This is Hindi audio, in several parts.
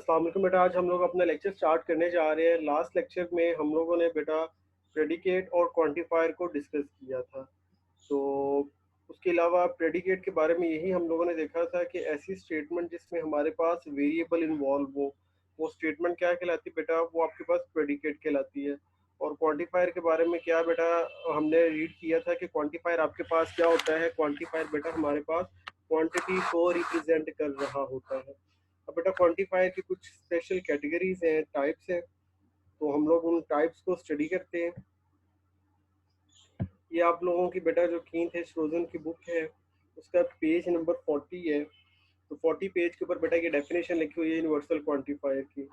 अस्सलाम वालेकुम बेटा। आज हम लोग अपना लेक्चर स्टार्ट करने जा रहे हैं। लास्ट लेक्चर में हम लोगों ने बेटा प्रेडिकेट और क्वांटिफायर को डिस्कस किया था। तो उसके अलावा प्रेडिकेट के बारे में यही हम लोगों ने देखा था कि ऐसी स्टेटमेंट जिसमें हमारे पास वेरिएबल इन्वॉल्व हो, वो स्टेटमेंट क्या कहलाती है बेटा? वो आपके पास प्रेडिकेट कहलाती है। और क्वांटिफायर के बारे में क्या बेटा हमने रीड किया था कि क्वांटिफायर आपके पास क्या होता है? क्वांटिफायर बेटा हमारे पास क्वांटिटी को रिप्रेजेंट कर रहा होता है। अब बेटा क्वांटिफायर की कुछ स्पेशल कैटेगरीज हैं, टाइप्स हैं, तो हम लोग उन टाइप्स को स्टडी करते हैं। ये आप लोगों की बेटा जो कीथ है श्रोजन की बुक है, उसका पेज नंबर 40 है। तो 40 पेज के ऊपर बेटा ये डेफिनेशन लिखी हुई है यूनिवर्सल क्वांटिफायर की।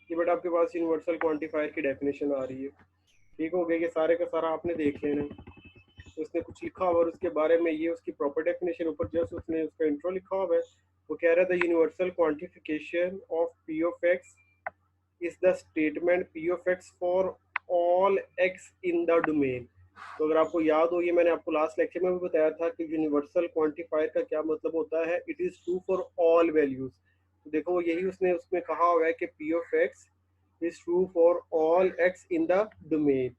ये बेटा आपके पास यूनिवर्सल क्वांटिफायर की डेफिनेशन आ रही है। ठीक हो गया? ये सारे का सारा आपने देख लेना। तो उसने कुछ लिखा हुआ और उसके बारे में ये उसकी प्रॉपर डेफिनेशन ऊपर जस्ट उसने उसका इंट्रो लिखा हुआ है। वो कह रहा है the universal quantification of P of X is the statement P of x for all x in the domain. तो अगर आपको याद हो, ये मैंने आपको लास्ट लेक्चर में भी बताया था कि यूनिवर्सल क्वांटिफायर का क्या मतलब होता है। It is true for all values. तो देखो यही उसने उसमें कहा हुआ है कि P of X is true for all x in the domain.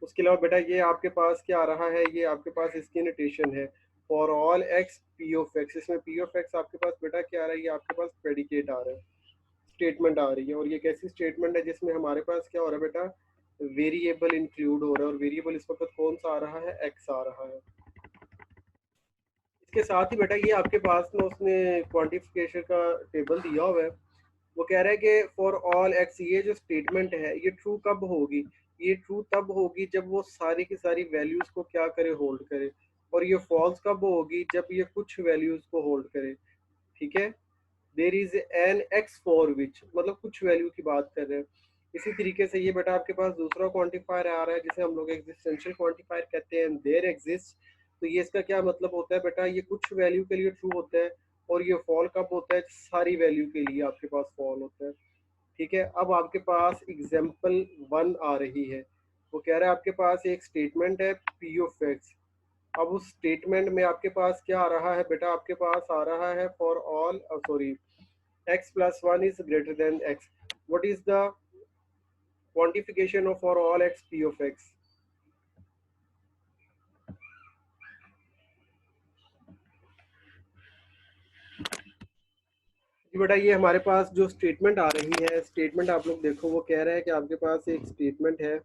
उसके अलावा बेटा ये आपके पास क्या आ रहा है, ये आपके पास इसकी नोटेशन है for all x P of x. इसमें पी ऑफ एक्स आपके पास बेटा क्या आ रहा है? ये आपके पास प्रेडिकेट आ रहा है, स्टेटमेंट आ रही है। और ये कैसी स्टेटमेंट है जिसमें हमारे पास क्या हो रहा है बेटा? वेरिएबल इंक्लूड हो रहा है। और वेरिएबल इस वक्त कौन सा आ रहा है? एक्स आ रहा है। इसके साथ ही बेटा ये आपके पास ना उसने क्वांटिफिकेशन का टेबल दिया हुआ है। वो कह रहा है कि फॉर ऑल एक्स, ये जो स्टेटमेंट है ये ट्रू कब होगी? ये ट्रू तब होगी जब वो सारी की सारी वैल्यूज को क्या करे? होल्ड करे। और ये फॉल्स कब होगी? जब ये कुछ वैल्यूज को होल्ड करे। ठीक है? There is an x for which, मतलब कुछ वैल्यू की बात कर रहे हैं। इसी तरीके से ये बेटा आपके पास दूसरा क्वांटिफायर आ रहा है जिसे हम लोग एग्जिस्टेंशियल क्वांटिफायर कहते हैं, देर एग्जिस्ट। तो ये इसका क्या मतलब होता है बेटा? ये कुछ वैल्यू के लिए ट्रू होता है और ये फॉल कब होता है? सारी वैल्यू के लिए आपके पास फॉल होता है। ठीक है? अब आपके पास एग्जाम्पल 1 आ रही है। वो कह रहा है आपके पास एक स्टेटमेंट है पी ऑफ एक्स। अब उस स्टेटमेंट में आपके पास क्या आ रहा है बेटा? आपके पास आ रहा है for all sorry x plus 1 is greater than x. What is the quantification of for all x p of x? जी बेटा ये हमारे पास जो स्टेटमेंट आ रही है, स्टेटमेंट आप लोग देखो, वो कह रहा है कि आपके पास एक स्टेटमेंट है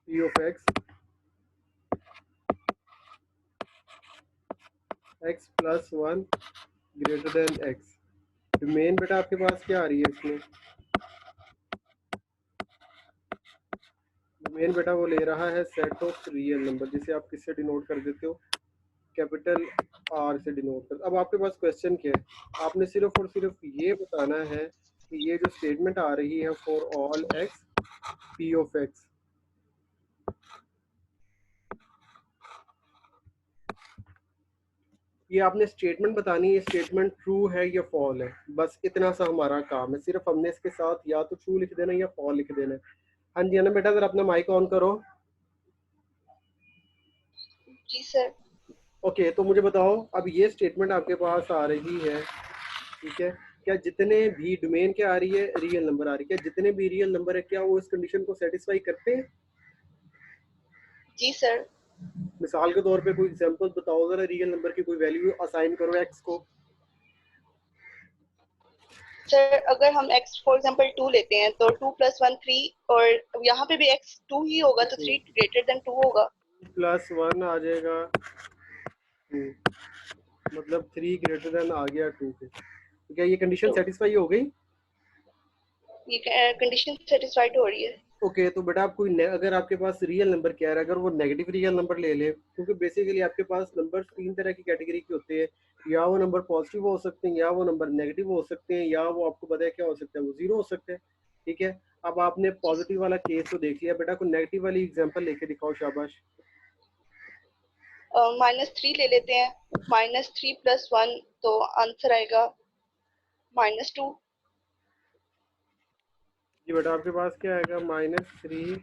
p of x plus 1 greater than x। Main बेटा आपके पास क्या आ रही है इसमें? मेन बेटा वो ले रहा है सेट ऑफ रियल नंबर, जिसे आप किससे डिनोट कर देते हो? कैपिटल आर से डिनोट कर। अब आपके पास क्वेश्चन क्या है? आपने सिर्फ और सिर्फ ये बताना है कि ये जो स्टेटमेंट आ रही है for all x P of x, ये आपने स्टेटमेंट बतानी है, स्टेटमेंट ट्रू है या फॉल है। बस इतना सा हमारा काम है। सिर्फ हमने इसके साथ या तो ट्रू लिख देना या फॉल लिख देना है। हाँ जी ना बेटा, जरा अपना माइक ऑन करो। जी सर। ओके, तो मुझे बताओ, अब ये स्टेटमेंट आपके पास आ रही है, ठीक है? क्या जितने भी डोमेन क्या आ रही है? रियल नंबर आ रही है। क्या जितने भी रियल नंबर है क्या वो इस कंडीशन को सेटिस्फाई करते हैं? जी सर। मिसाल के तौर पे कोई एग्जांपल बताओ जरा, रियल नंबर की कोई वैल्यू असाइन करो एक्स को। सर अगर हम x फॉर एग्जांपल 2 लेते हैं तो 2 प्लस 1 3, और यहाँ पे भी x 2 ही होगा तो 3 ग्रेटर देन 2 होगा। प्लस 1 आ जाएगा 2, मतलब 3 ग्रेटर देन आ गया 2 के। तो क्या ये कंडीशन तो सेटिस्फाई हो गई? ये कंडीशन सेटिस्फाइड हो रही है। ओके, तो बेटा आप कोई अगर आपके पास रियल नंबर क्या है, अगर वो नेगेटिव रियल नंबर ले ले, क्योंकि बेसिकली आपके पास नंबर 3 तरह की कैटेगरी के होते हैं। या वो नंबर पॉजिटिव हो सकते हैं, या वो नंबर नेगेटिव हो सकते हैं, या वो आपको पता है क्या हो सकता है? वो जीरो हो सकता है। ठीक है? अब आपने जी पॉजिटिव वाला केस तो देख लिया बेटा, को नेगेटिव वाली एग्जांपल लेके दिखाओ, शाबाश। -3 ले लेते हैं। -3 प्लस 1 तो आंसर आएगा -2। जी बेटा आपके पास क्या आएगा? -3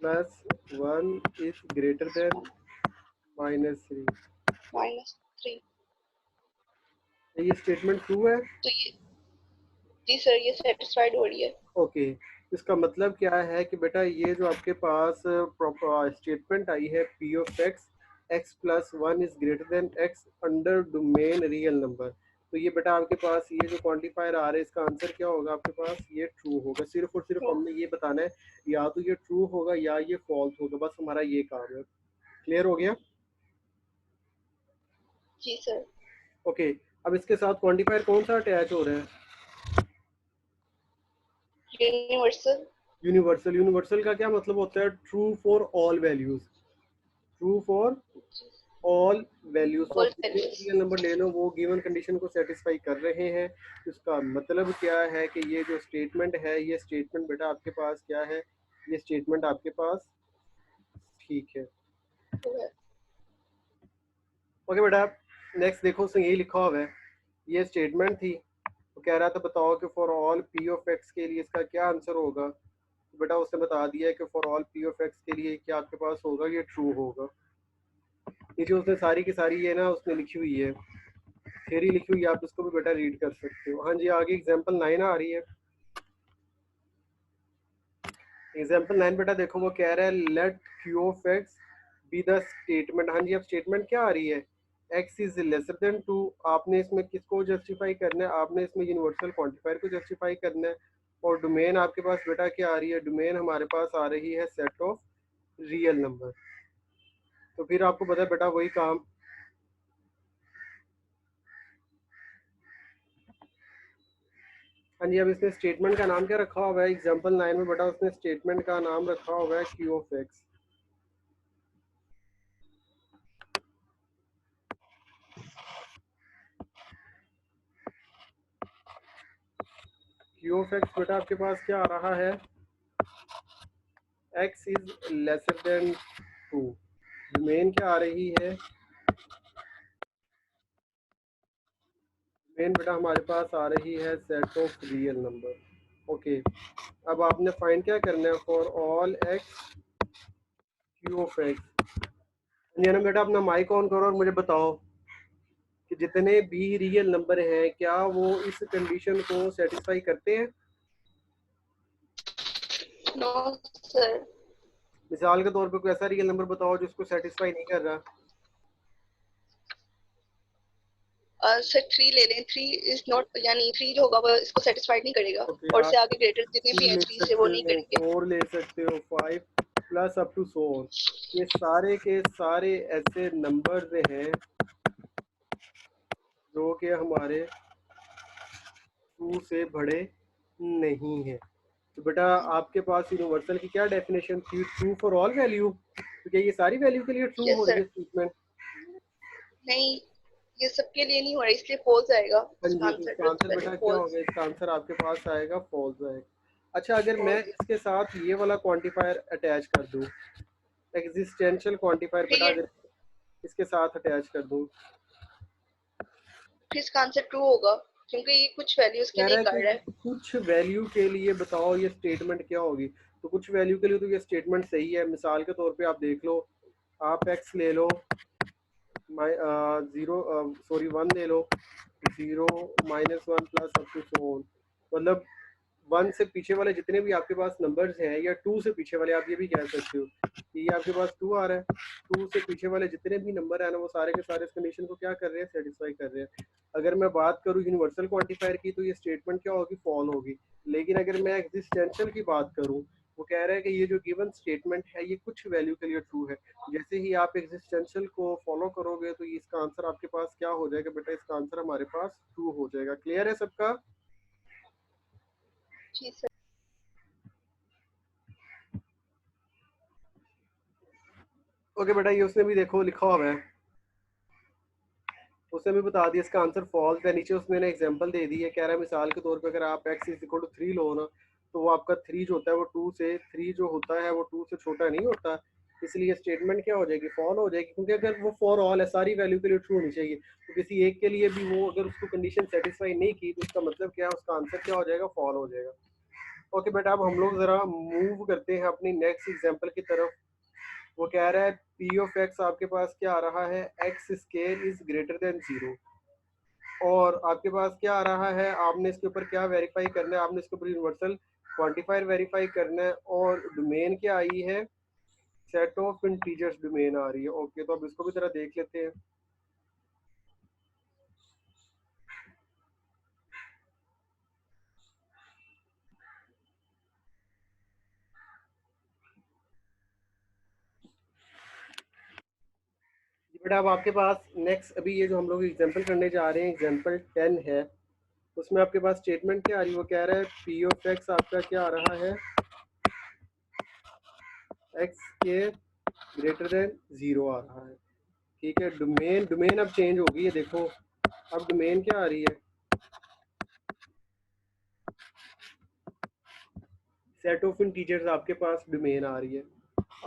प्लस 1 इज ग्रेटर देन -3। -3। ये स्टेटमेंट ट्रू है। तो ये, जी सर, ये सेटिस्फाइड हो रही है। ओके, इसका मतलब क्या है कि बेटा ये जो आपके पास स्टेटमेंट आई है P of x plus 1 is greater than x under domain real number, तो ये बेटा आपके पास ये जो क्वांटिफायर आ रहा है इसका आंसर क्या होगा आपके पास, ये ट्रू होगा। सिर्फ और सिर्फ ट्रू। हमने ये बताना है या तो ये ट्रू होगा या ये फॉल्स होगा, बस हमारा ये काम है। क्लियर हो गया? जी सर। ओके, अब इसके साथ क्वांटिफायर कौन सा अटैच हो रहा है? यूनिवर्सल। यूनिवर्सल। यूनिवर्सल का क्या मतलब होता है? True for all values, true for all values of all जितने वैल्यूज। रियल नंबर ले लो वो गिवन कंडीशन को सेटिस्फाई कर रहे हैं। इसका मतलब क्या है कि ये जो स्टेटमेंट है, ये स्टेटमेंट बेटा आपके पास क्या है, ये स्टेटमेंट आपके पास ठीक है। ओके बेटा, नेक्स्ट देखो उसने यही लिखा हुआ है, ये स्टेटमेंट थी, तो कह रहा था बताओ कि for all P of x के लिए इसका क्या आंसर होगा। तो बेटा उसने बता दिया है कि for all P of x के लिए क्या आपके पास होगा, ये ट्रू होगा। ये जो उसने सारी की सारी है ना उसने लिखी हुई है, थ्योरी लिखी हुई है, आप इसको भी बेटा रीड कर सकते हो। हाँ जी, आगे एग्जांपल 9 आ रही है। एग्जांपल 9 बेटा देखो वो कह रहा है let Q of X be the statement. हाँ जी, अब स्टेटमेंट क्या आ रही है, एक्स इज लेसर देन 2। आपने इसमें किसको जस्टिफाई करना है, आपने इसमें यूनिवर्सल क्वांटिफायर को जस्टिफाई करना है। और डोमेन आपके पास बेटा क्या आ रही है, डोमेन हमारे पास आ रही है सेट ऑफ रियल नंबर। तो फिर आपको पता है बेटा वही काम। हाँ जी, अब इसने स्टेटमेंट का नाम क्या रखा हुआ है एग्जांपल 9 में बेटा, उसने स्टेटमेंट का नाम रखा हुआ है Q of x. Q of x बेटा आपके पास क्या आ रहा है, x is lesser than 2। Domain क्या आ रही है, डोमेन बेटा हमारे पास आ रही है set of real number. Okay, अब आपने फाइंड क्या करना है, for all x Q of x. ना बेटा अपना माइक ऑन करो और मुझे बताओ कि जितने भी रियल नंबर हैं क्या वो इस कंडीशन को सेटिस्फाई करते हैं। No sir. मिसाल के तौर पे कोई ऐसा रियल नंबर बताओ जिसको सेटिस्फाई नहीं कर रहा। सर 3 ले लें, 3 इज नॉट, यानी 3 जो होगा वो इसको सेटिस्फाइड नहीं करेगा, ओके, और आप से आगे ग्रेटर जितने 3 भी हैं ले 3 से वो सकते नहीं हो, करेंगे। 4 ले सकते हो, 5 प्लस अप टू 100। ये सारे के सारे ऐसे नंबर्स हैं जो कि हमारे 2 से बड़े नहीं है। तो बेटा आपके पास यूनिवर्सल की क्या डेफिनेशन थी, ट्रू फॉर ऑल वैल्यू। तो क्या ये सारी वैल्यू के लिए ट्रू यस हो रही सर। है स्टेटमेंट? नहीं, ये सबके लिए नहीं हो रहा, इसलिए फॉल्स आएगा हाँ इसका जी, तो आंसर, इसका जो आंसर पहले बेटा क्या फॉल्स। होगा, इसका आंसर आपके पास आएगा फॉल्स आएगा। अच्छा, अगर मैं फॉल्स। इसके साथ ये वाला क्वांटिफायर अटैच कर दूं, एग्जिस्टेंशियल क्वांटिफायर फिर बेटा ये, अगर इसके साथ अटैच कर दूं, फिर इसका आंसर ट्रू होगा, क्योंकि ये कुछ वैल्यूज के कह लिए रहा है कर रहा है। कि कुछ वैल्यू के लिए बताओ ये स्टेटमेंट क्या होगी। तो कुछ वैल्यू के लिए तो ये स्टेटमेंट सही है। मिसाल के तौर पे आप देख लो, आप एक्स ले लो, जीरो सॉरी 1 ले लो, 0 -1 plus up to so on. मतलब 1 से पीछे वाले जितने भी आपके पास नंबर्स हैं, या 2 से पीछे वाले, आप ये भी कह सकते हो कि ये आपके पास 2 आ रहा है, 2 से पीछे वाले जितने भी नंबर है ना वो सारे के सारे इस कंडीशन को क्या कर रहे हैं, सेटिस्फाई कर रहे हैं। अगर मैं बात करूँ यूनिवर्सल क्वांटिफायर की तो ये स्टेटमेंट क्या होगी, फॉल होगी। लेकिन अगर मैं एग्जिस्टेंशियल की बात करूँ, वो कह रहा है कि ये जो गिवन स्टेटमेंट है ये कुछ वैल्यू के लिए ट्रू है। जैसे ही आप एग्जिस्टेंशियल को फॉलो करोगे तो इसका आंसर आपके पास क्या हो जाएगा बेटा, इसका आंसर हमारे पास ट्रू हो जाएगा। क्लियर है सबका? जी सर। ओके बेटा, ये उसने भी देखो लिखा हुआ है, उसने भी बता दिया इसका आंसर फॉल्स है। नीचे उसने एग्जांपल दे दी है, कह रहा है मिसाल के तौर पे अगर आप x इज इक्वल टू 3 लो ना, तो वो आपका 3 जो होता है वो 2 से 3 जो होता है वो 2 से छोटा नहीं होता। इसलिए स्टेटमेंट क्या हो जाएगी, फॉल हो जाएगी, क्योंकि अगर वो फॉर ऑल है, सारी वैल्यू के लिए ट्रू होनी चाहिए। तो किसी एक के लिए भी वो अगर उसको कंडीशन सेटिस्फाई नहीं की तो उसका मतलब क्या है, उसका आंसर क्या हो जाएगा, फॉल हो जाएगा। ओके बेटा, अब हम लोग ज़रा मूव करते हैं अपनी नेक्स्ट एग्जांपल की तरफ। वो कह रहा है पी ऑफ एक्स आपके पास क्या आ रहा है, x square is greater than 0। और आपके पास क्या आ रहा है, आपने इसके ऊपर क्या वेरीफाई करना है, आपने इसके ऊपर यूनिवर्सल क्वांटिफायर वेरीफाई करना है। और डोमेन क्या आई है, सेट ऑफ इंटीजर्स डोमेन आ रही है। ओके, तो अब इसको भी जरा देख लेते हैं। बेटा अब आपके पास नेक्स्ट अभी ये जो हम लोग एग्जांपल करने जा रहे हैं, एग्जांपल 10 है। उसमें आपके पास स्टेटमेंट क्या आ रही है, वो कह रहा है पी ऑफ एक्स आपका क्या आ रहा है, एक्स के ग्रेटर देन 0 आ रहा है। ठीक है, डोमेन डोमेन अब चेंज होगी, ये देखो अब डोमेन क्या आ रही है, सेट ऑफ इंटीजर्स आपके पास डोमेन आ रही है।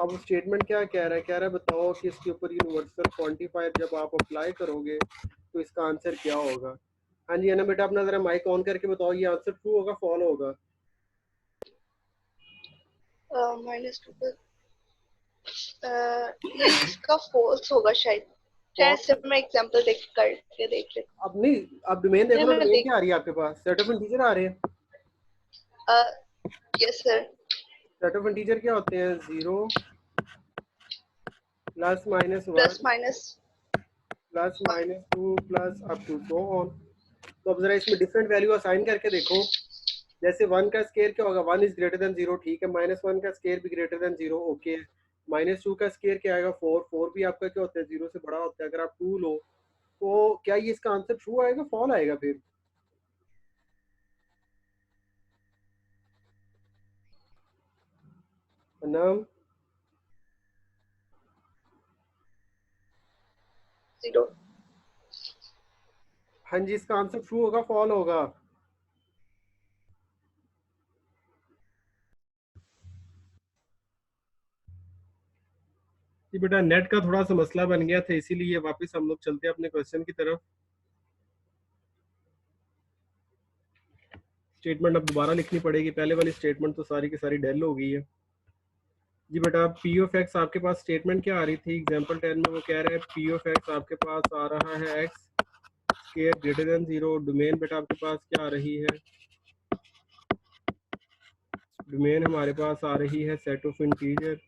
अब स्टेटमेंट क्या कह रहा है, कह रहा है बताओ कि इसके ऊपर यूनिवर्सल क्वांटिफायर जब आप अप्लाई करोगे तो इसका आंसर क्या होगा। हाँ जी अना बेटा, अपना जरा माइक ऑन करके बताओ, ये आंसर ट्रू होगा फॉल होगा। -2 ये इसका फॉल्स होगा शायद। शायद से मैं एग्जांपल देख करके देख लेती अब नहीं, अब डोमेन देखो हूँ। ना, मैं डोमेन देख क्या आ रही है आपके पास, सेट ऑफ इंटीजर आ रहे हैं। Yes sir. Set of integer क्या होते हैं, 0 plus minus plus 1 minus plus minus 2 plus up to so on. तो अब जरा इसमें डिफरेंट वैल्यू असाइन करके देखो। जैसे 1 का स्केयर क्या होगा, 1 इज ग्रेटर देन 0, ठीक है। -1 का स्केयर भी ग्रेटर देन 0, ओके। -2 का स्केयर क्या आएगा, 4, 4 भी आपका क्या होता है, 0 से बड़ा होता है। अगर आप 2 लो तो क्या ये इसका आंसर ट्रू आएगा फॉल आएगा फिर। नाम 0। हाँ जी, इसका आंसर ट्रू होगा फॉल होगा। जी बेटा, नेट का थोड़ा सा मसला बन गया था, इसीलिए वापस हम लोग चलते हैं अपने क्वेश्चन की तरफ। स्टेटमेंट अब दोबारा लिखनी पड़ेगी, पहले वाली स्टेटमेंट तो सारी की सारी डेल हो गई है। जी बेटा, पी ऑफ एक्स आपके पास स्टेटमेंट क्या आ रही थी एग्जांपल 10 में, वो कह रहा है पी ऑफ एक्स आपके पास आ रहा है x square greater than 0। Domain बेटा आपके पास क्या आ रही है, डोमेन हमारे पास आ रही है सेट ऑफ इंटीजर।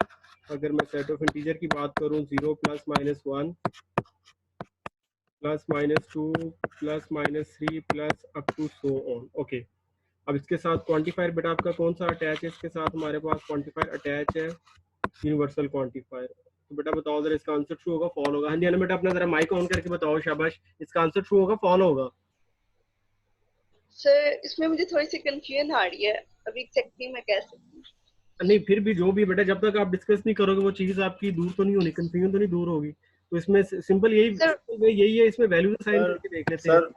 अगर मैं सेट ऑफ इंटीजर की बात करूं, 0 plus -1 plus -2 plus -3 plus up to so on. Okay, अब इसके साथ क्वांटिफायर बेटा आपका कौन सा अटैच है, इसके साथ हमारे पास क्वांटिफायर अटैच है यूनिवर्सल क्वांटिफायर। तो बेटा बताओ जरा इसका आंसर ट्रू होगा फॉल होगा। हाँ जी बेटा, अपना जरा माइक ऑन करके बताओ, शाबाश, इसका आंसर ट्रू होगा फॉल होगा। सर इसमें मुझे थोड़ी सी कंफ्यूजन आ रही है, अभी एग्जैक्टली मैं कह सकती हूँ। नहीं फिर भी जो भी बेटा, जब तक आप डिस्कस नहीं करोगे वो चीज आपकी दूर तो नहीं होनी, कंफ्यूजन तो नहीं दूर होगी। तो इसमें सिंपल सर यही है, इसमें वैल्यू साइन सर करके देख लेते हैं। सर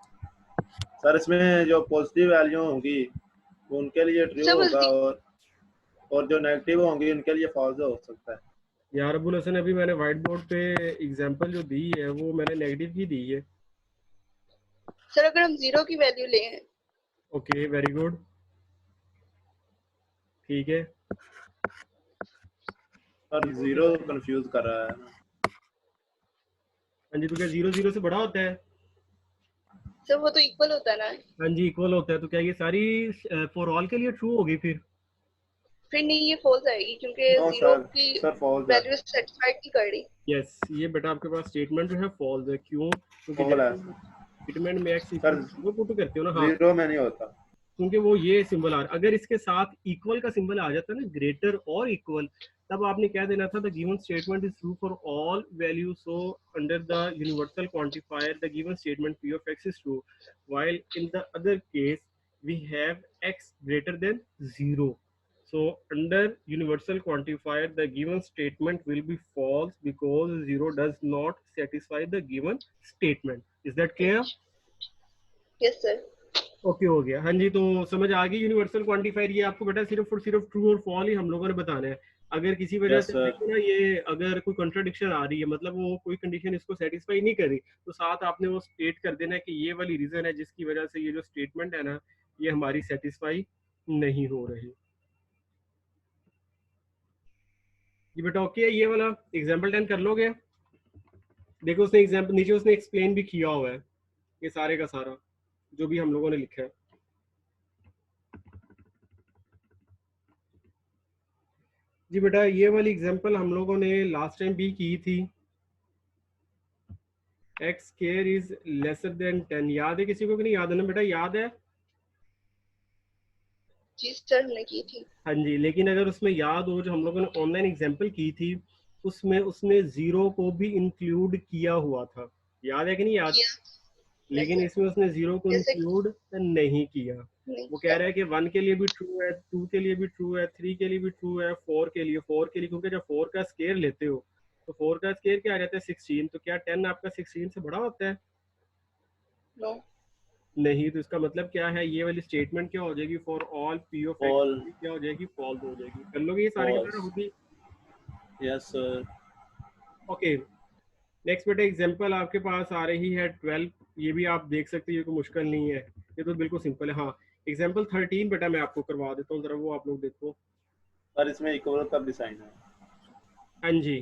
सर इसमें जो पॉजिटिव वैल्यू होंगी वो उनके लिए ट्रू सर होगा, और जो नेगेटिव होंगी उनके लिए फॉल्स हो सकता है। यार अबुल हसन, अभी मैंने व्हाइट बोर्ड पे एग्जांपल जो दी है वो मैंने नेगेटिव की दी है। सर अगर हम 0 की वैल्यू लें। ओके, वेरी गुड, ठीक है। सर 0 कंफ्यूज कर रहा है ना। हाँ जी, तो क्या 0 0 से बड़ा होता है? सर वो तो इक्वल होता है ना। हाँ जी, इक्वल होता है। तो क्या ये सारी फॉर ऑल के लिए ट्रू होगी फिर नहीं, ये फॉल्स आएगी क्योंकि नो 0 सर, की सर फॉल्स है, वैल्यू सेटिस्फाइड नहीं कर रही। यस, ये बेटा आपके पास स्टेटमेंट जो है फॉल्स है। क्यों? क्योंकि फॉल है जब स्टेटमेंट में एक्स सर, इक्वल वो पुट करते हो ना, हाँ, 0 में नहीं होता। क्योंकि वो ये सिंबल आ रहा है। अगर इसके साथ इक्वल का सिंबल आ जाता है ना, ग्रेटर और इक्वल, तब आपने क्या देना था, the given statement is true for all value, so under the universal quantifier the given statement P of X is true, while in the other case we have X greater than 0. So under universal quantifier the given statement will be false because 0 does not satisfy the given statement. Is that clear? Yes sir. Okay हो गया। हाँ जी, तो समझ आ गई यूनिवर्सल क्वांटिफायर। ये आपको बेटा सिर्फ और सिर्फ ट्रू और फॉल ही हम लोगों ने बताना है। अगर किसी वजह यस से सर, देखो ना, ये अगर कोई कंट्राडिक्शन आ रही है, मतलब वो कोई कंडीशन इसको सेटिस्फाई नहीं कर रही, तो साथ आपने वो स्टेट कर देना है कि ये वाली रीजन है जिसकी वजह से ये जो स्टेटमेंट है ना, ये हमारी सेटिस्फाई नहीं हो रही। ये बेटा ओके है, ये वाला एग्जाम्पल 10 कर लोगे? देखो उसने एग्जाम्पल नीचे उसने एक्सप्लेन भी किया हुआ है ये सारे का सारा जो भी हम लोगों ने लिखा है। जी बेटा ये वाली एग्जाम्पल हम लोगों ने लास्ट टाइम भी की थी, x square is lesser than 10। याद है किसी को कि नहीं याद है ना बेटा? याद है? जी सर हमने की थी। हाँ जी, लेकिन अगर उसमें याद हो जो हम लोगों ने ऑनलाइन एग्जाम्पल की थी उसमें उसने जीरो को भी इंक्लूड किया हुआ था, याद है कि नहीं याद? किया लेकिन सर, इसमें उसने जीरो को जैसे इंक्लूड नहीं किया। नहीं वो कह किया। रहा है कि 1 के लिए भी ट्रू है, 2 के लिए भी ट्रू है, 3 के लिए भी ट्रू है, 4 के लिए, क्योंकि जब 4 का स्केयर लेते हो तो 4 का स्केयर क्या आ जाता है 16, तो क्या 10 आपका 16 से बड़ा होता है? नो। नहीं। तो इसका मतलब क्या है, ये वाली स्टेटमेंट क्या हो जाएगी, for all P of x all क्या हो जाएगी, फॉल्स हो जाएगी। कर लोगे ये सारे के सारे फॉल्स। होगी? Yes sir. ओके नेक्स्ट बेटा एग्जांपल आपके पास आ रही है 12, ये भी आप देख सकते हैं, ये कोई मुश्किल नहीं है, ये तो बिल्कुल सिंपल है। हाँ एग्जांपल 13 बेटा मैं आपको करवा देता हूँ, जरा वो आप लोग देखो। सर इसमें इक्वल कब डिसाइन है? हाँ जी,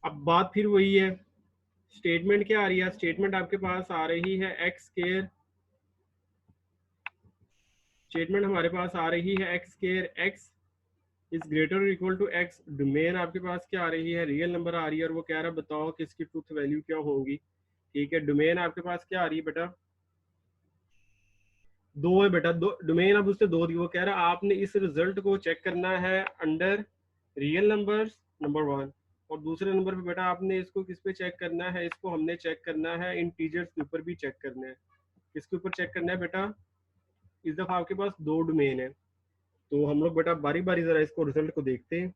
अब बात फिर वही है, स्टेटमेंट क्या आ रही है, स्टेटमेंट आपके पास आ रही है एक्स स्क्वायर, स्टेटमेंट हमारे पास आ रही है X square x is greater और इक्वल टू एक्स। डोमेन आपके पास क्या आ रही है, रियल नंबर आ रही है, और वो कह रहा है बताओ कि इसकी ट्रूथ वैल्यू क्या होगी। ठीक है, डोमेन आपके पास क्या आ रही है बेटा, 2 है बेटा, दो डोमेन, अब उससे 2 दी। वो कह रहा है आपने इस रिजल्ट को चेक करना है अंडर रियल नंबर्स नंबर 1, और दूसरे नंबर पे बेटा आपने इसको किस पे चेक करना है, इसको हमने चेक करना है इंटीजर्स के ऊपर भी चेक करना है। किसके ऊपर चेक करना है बेटा, इस दफा आपके पास 2 डोमेन है, तो हम लोग बेटा बारी बारी जरा इसको रिजल्ट को देखते हैं।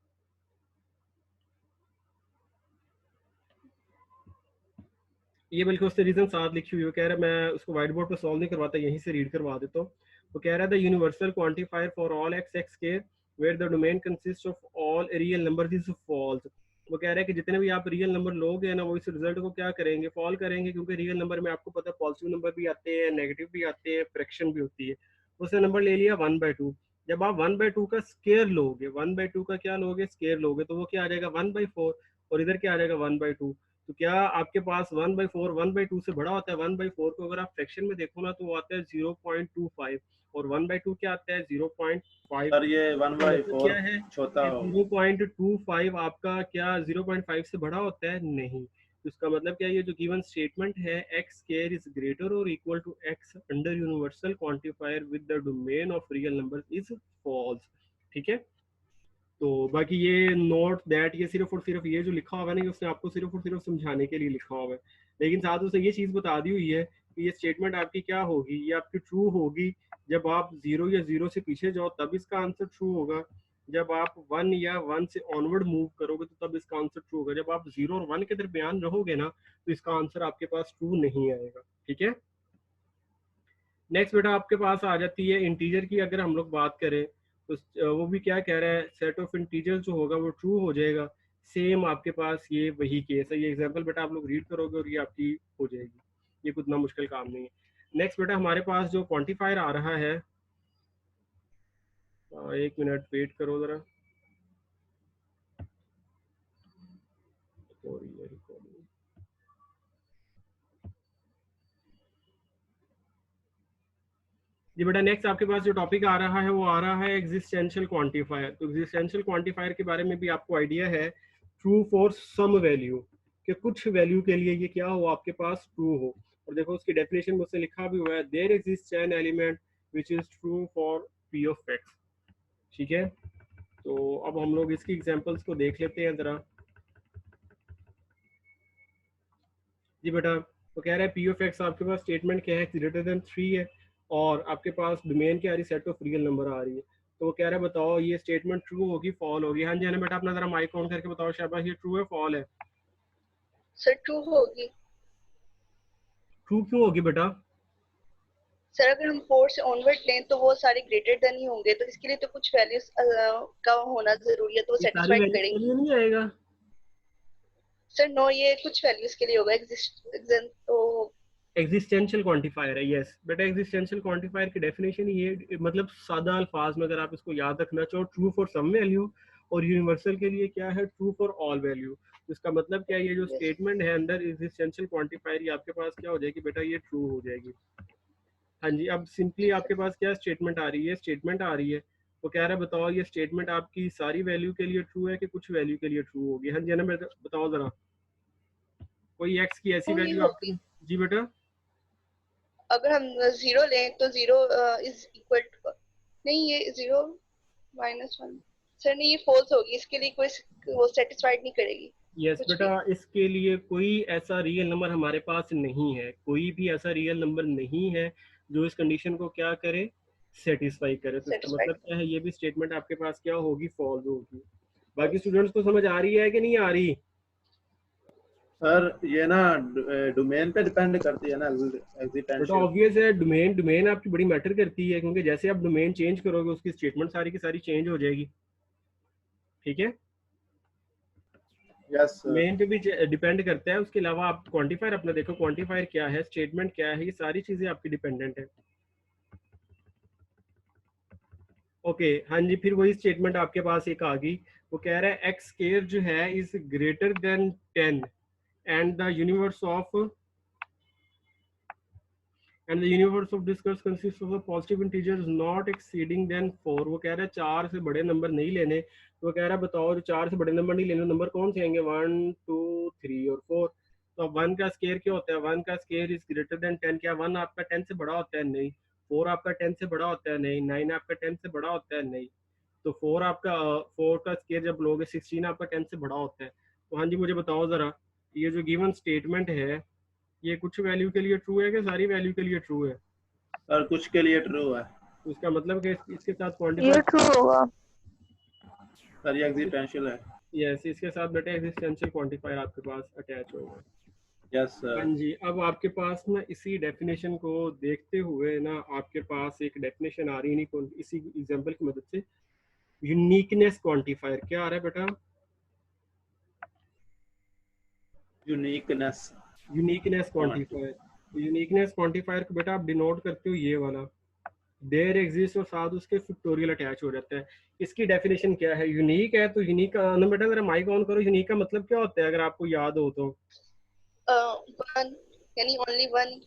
ये बल्कि उससे रीजन साथ लिखी हुई है, कह रहा है मैं उसको व्हाइट बोर्ड पर सॉल्व नहीं करवाता, यहीं से रीड करवा देता हूँ। वो कह रहा है the universal quantifier for all x x के where the domain consist of all real numbers is false. वो कह रहा है कि जितने भी आप रियल नंबर लोगे ना वो इस रिजल्ट को क्या करेंगे, फॉल करेंगे, क्योंकि रियल नंबर में आपको पता है पॉजिटिव नंबर भी आते हैं, नेगेटिव भी आते हैं, फ्रैक्शन भी होती है। उसने नंबर ले लिया 1/2, जब आप 1/2 का स्केयर लोगे, 1/2 का क्या लोगे, स्केयर लोगे, तो वो क्या आ जाएगा 1/4, और इधर क्या आ जाएगा 1/2। तो क्या आपके पास 1/4 1/2 से बड़ा होता है? 1/4 को अगर आप फ्रैक्शन में देखो ना तो वो आता है 0.25, और 1/2 क्या आता है 0.5। सर ये इसका मतलब 1/4 क्या है छोटा कि होगा। 0.25 आपका क्या 0.5 से बड़ा होता है? नहीं। तो इसका मतलब क्या है, ये जो गिवन स्टेटमेंट है एक्स स्क्वायर इज ग्रेटर और equal to X under universal quantifier with the domain of real numbers is false. ठीक है, तो बाकी ये नोट दैट ये सिर्फ और सिर्फ ये जो लिखा हुआ है ना, ये उसने आपको सिर्फ और सिर्फ समझाने के लिए लिखा हुआ है, लेकिन साथ उसने ये चीज़ बता दी हुई है कि ये स्टेटमेंट आपकी क्या होगी, ये आपकी ट्रू होगी जब आप 0 या 0 से पीछे जाओ तब इसका आंसर ट्रू होगा, जब आप 1 या 1 से ऑनवर्ड मूव करोगे तो तब इसका आंसर ट्रू होगा, जब आप 0 और 1 के दरमियान रहोगे ना तो इसका आंसर आपके पास ट्रू नहीं आएगा। ठीक है, नेक्स्ट बेटा आपके पास आ जाती है इंटीजर की, अगर हम लोग बात करें तो वो भी क्या कह रहा है, सेट ऑफ इंटीजर जो होगा वो ट्रू हो जाएगा। सेम आपके पास ये वही केस है, ये एग्जांपल बेटा आप लोग रीड करोगे और ये आपकी हो जाएगी, ये कुछ ना मुश्किल काम नहीं है। नेक्स्ट बेटा हमारे पास जो क्वांटिफायर आ रहा है, 1 मिनट वेट करो जरा, जी बेटा नेक्स्ट आपके पास जो टॉपिक आ रहा है वो आ रहा है एग्जिस्टेंशियल क्वांटिफायर। तो एग्जिस्टेंशियल क्वांटिफायर के बारे में भी आपको आइडिया है, ट्रू फॉर सम वैल्यू, कि कुछ वैल्यू के लिए ये क्या हो आपके पास ट्रू हो। और देखो उसकी डेफिनेशन मुझसे लिखा भी हुआ है, there exist an element which is true for P of X. ठीक है, तो अब हम लोग इसकी एग्जांपल्स को देख लेते हैं जरा। जी बेटा तो कह रहा है पी ऑफ एक्स आपके पास स्टेटमेंट क्या है, ग्रेटर देन 3 है, और आपके पास डोमेन क्या आ रही है, सेट ऑफ रियल नंबर आ रही है। तो वो कह रहा है बताओ ये स्टेटमेंट ट्रू होगी फॉल होगी। हाँ जी हाँ बेटा अपना जरा माइक ऑन करके बताओ शाबाश, ये ट्रू है फॉल है? सर ट्रू होगी। ट्रू क्यों होगी बेटा? सर अगर हम 4 से ऑनवर्ड लें तो वो सारे ग्रेटर देन ही होंगे, तो इसके लिए तो कुछ वैल्यूज का होना जरूरी है, तो वो ये सारी सेटिस्फाइड वैल्यू के करेंगी। लिए नहीं आएगा? सर नो, ये कुछ वैल्यूज के लिए होगा। तो एग्जिस्टेंशियल क्वांटिफायर है, यस बेटा एग्जिस्टेंशियल क्वांटिफायर की डेफिनेशन ये, मतलब सादा अल्फाज में अगर आप इसको याद रखना चाहो, ट्रू फॉर सम वैल्यू और यूनिवर्सल के लिए क्या है, ट्रू फॉर ऑल वैल्यू। तो इसका मतलब क्या है, ये जो Yes. स्टेटमेंट है अंदर एग्जिस्टेंशियल क्वांटिफायर, ये आपके पास क्या हो जाएगी बेटा, ये ट्रू हो जाएगी। हाँ जी, अब सिंपली आपके पास क्या स्टेटमेंट आ रही है, स्टेटमेंट आ रही है, वो कह रहा है बताओ ये स्टेटमेंट आपकी सारी वैल्यू के लिए ट्रू है कि कुछ वैल्यू के लिए ट्रू होगी। हाँ जी ना, बताओ जरा, कोई एक्स की ऐसी तो ये वैल्यू होगी, आपकी। जी बेटा, अगर हम 0 लें तो 0 इज इक्वल टू, नहीं ये 0 -1, सर नहीं ये फॉल्स होगी, इसके लिए कोई वो सेटिस्फाइड नहीं करेगी यस कुछ बेटा, भी। इसके लिए कोई ऐसा रियल नंबर हमारे पास नहीं है, कोई भी ऐसा रियल नंबर नहीं है जो इस कंडीशन को क्या करे, सेटिस्फाई करे। तो इसका मतलब सेटिस्फाइड क्या है, ये भी स्टेटमेंट आपके पास क्या होगी, फॉल्स होगी। बाकी फॉल्स। स्टूडेंट्स को समझ आ रही है कि नहीं आ रही? सर ये ना डोमेन पे डिपेंड करती है ना बट एग्जिस्टेंशियल। ऑब्वियस है, डोमेन डोमेन आपकी बड़ी मैटर करती है, क्योंकि जैसे आप डोमेन चेंज करोगे उसकी स्टेटमेंट सारी की सारी चेंज हो जाएगी। ठीक है, यस सर। मेन पे भी डिपेंड करता है। उसके अलावा आप क्वांटिफायर अपना देखो, क्वांटिफायर क्या है, स्टेटमेंट क्या है, ये सारी चीजें आपकी डिपेंडेंट है। ओके हाँ जी, फिर वही स्टेटमेंट आपके पास एक आ गई, वो कह रहा है एक्स स्केयर जो है is greater than 10 and the universe of and the universe of discourse consists of a positive integers not exceeding than 4। वो कह रहा है 4 से बड़े नंबर नहीं लेने। तो वो कह रहा है बताओ जो 4 से बड़े नंबर नहीं लेने, नंबर कौन से आएंगे, 1 2 3 और 4। तो अब 1 का स्केयर क्या होता है, 1 का स्केयर इज ग्रेटर देन 10। क्या 1 आपका 10 से बड़ा होता है, नहीं। 4 आपका 10 से बड़ा होता है, नहीं। 9 आपका 10 से बड़ा होता है, नहीं। तो 4 आपका 4 का स्केयर जब लोगे 16 आपका 10 से बड़ा होता है। तो हाँ जी, मुझे बताओ जरा, ये जो गिवन स्टेटमेंट है ये कुछ वैल्यू के लिए ट्रू है कि सारी वैल्यू के लिए ट्रू है? सर कुछ के लिए ट्रू है। तो इसका मतलब कि इसके साथ ये क्वांटिफाई, ट्रू होगा। सर ये एग्जिस्टेंशियल है। यस, इसके साथ बेटा एग्जिस्टेंशियल क्वांटिफायर आपके पास अटैच होगा। यस हाँ सर। जी, अब आपके पास ना इसी डेफिनेशन को देखते हुए ना आपके पास एक डेफिनेशन आ रही है, नहीं इसी एग्जांपल की मदद से, यूनिकनेस क्वांटिफायर। क्या आ रहा है बेटा, यूनिकनेस यूनिकनेस क्वांटिफायर। तो यूनिकनेस क्वांटिफायर को बेटा आप डिनोट करते हो ये वाला, देयर एग्जिस्ट और साथ उसके फिक्टोरियल अटैच हो जाता है। इसकी डेफिनेशन क्या है, यूनिक है तो यूनिक का ना बेटा जरा माइक ऑन करो, यूनिक का मतलब क्या होता है अगर आपको याद हो तो? 1 यानी ओनली 1।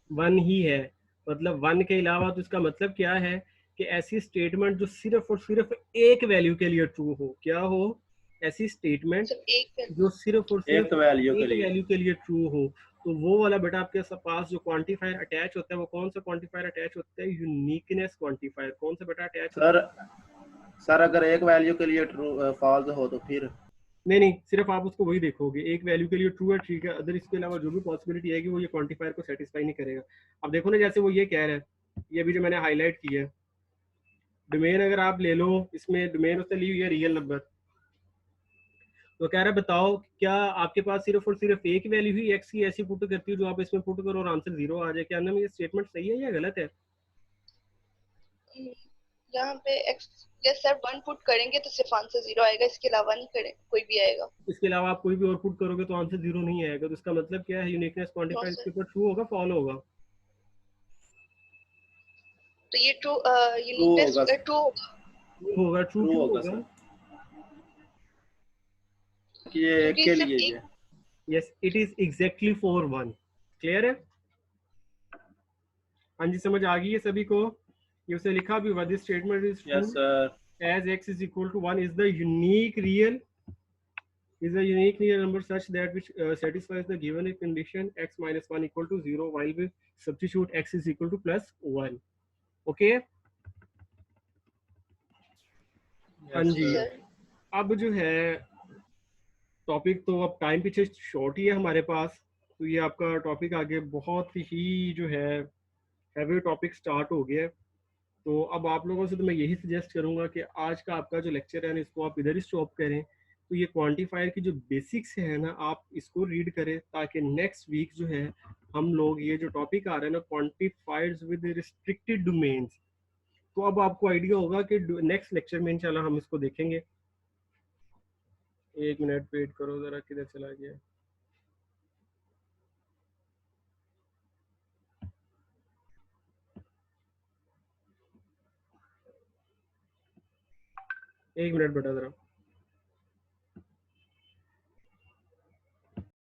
वन ही है, मतलब वन के अलावा। तो इसका मतलब क्या है कि ऐसी स्टेटमेंट जो सिर्फ और सिर्फ एक वैल्यू के लिए ट्रू हो। क्या हो, ऐसी स्टेटमेंट सिर्फ एक जो सिर्फ और सिर्फ एक वैल्यू के एक लिए। वैल्यू के लिए ट्रू हो। तो वो वाला बेटा आपके पास जो क्वांटिफायर अटैच होता है, वो कौन सा क्वांटिफायर अटैच होता है, यूनिकनेस क्वांटिफायर। कौन सा बेटा अटैच होता सर है? सर अगर एक वैल्यू के लिए ट्रू फॉल्स हो तो फिर? नहीं नहीं, सिर्फ आप उसको वही देखोगे, एक वैल्यू के लिए ट्रू है ठीक है, अदर इसके अलावा जो भी पॉसिबिलिटी आएगी वो ये क्वांटिफायर को सेटिस्फाई नहीं करेगा। अब देखो ना, जैसे वो ये कह रहा है, ये भी जो मैंने हाईलाइट किया है, डोमेन अगर आप ले लो, इसमें डोमेन उसने ली हुई है रियल नंबर। तो कह रहा है बताओ क्या आपके पास सिर्फ और सिर्फ एक वैल्यू ही एक्स की ऐसी पुट करती है जो आप इसमें पुट करो और आंसर 0 आ जाए। क्या नाम, ये स्टेटमेंट सही है या गलत है? यहाँ पे x, यस सर 1 पुट करेंगे तो सिर्फ आंसर 0 आएगा, इसके अलावा नहीं करें कोई भी आएगा। इसके अलावा आप कोई भी और पुट करोगे तो आंसर 0 नहीं आएगा। तो इसका मतलब क्या है, यूनिकनेस नो क्वांटिफायर सर, इसके ऊपर ट्रू होगा, फॉलो होगा? तो ये ट्रू ट्रू यूनिकनेस होगा। ट्रू होगा। ट्रू होगा, ट्रू ट्रू क्यों होगा होगा? सर कि ये एक क्योंकि के सिर्फ लिए एक। ये। Yes, it is exactly for one. Clear है? हाँ जी, समझ आ गई है सभी को? ये उसे लिखा भी हुआ, this statement is true yes sir. as x is equal to 1 is the unique real number such that which satisfies the given condition x minus 1 equal to 0 while we substitute x is equal to plus 1। Okay हाँ यस जी, सर। सर अब जो है टॉपिक तो अब टाइम पीछे शॉर्ट ही है हमारे पास, तो ये आपका टॉपिक आगे बहुत ही जो है हैवी टॉपिक स्टार्ट हो गया है। तो अब आप लोगों से तो मैं यही सजेस्ट करूंगा कि आज का आपका जो लेक्चर है ना, इसको आप इधर ही स्टॉप करें। तो ये क्वांटिफायर की जो बेसिक्स है ना, आप इसको रीड करें ताकि नेक्स्ट वीक जो है हम लोग ये जो टॉपिक आ रहा है ना, क्वांटिफायर्स विद रिस्ट्रिक्टेड डोमेन्स, तो अब आपको आइडिया होगा कि नेक्स्ट लेक्चर में इंशाल्लाह हम इसको देखेंगे। एक मिनट वेट करो जरा, किधर चला गया? एक मिनट बेटा जरा।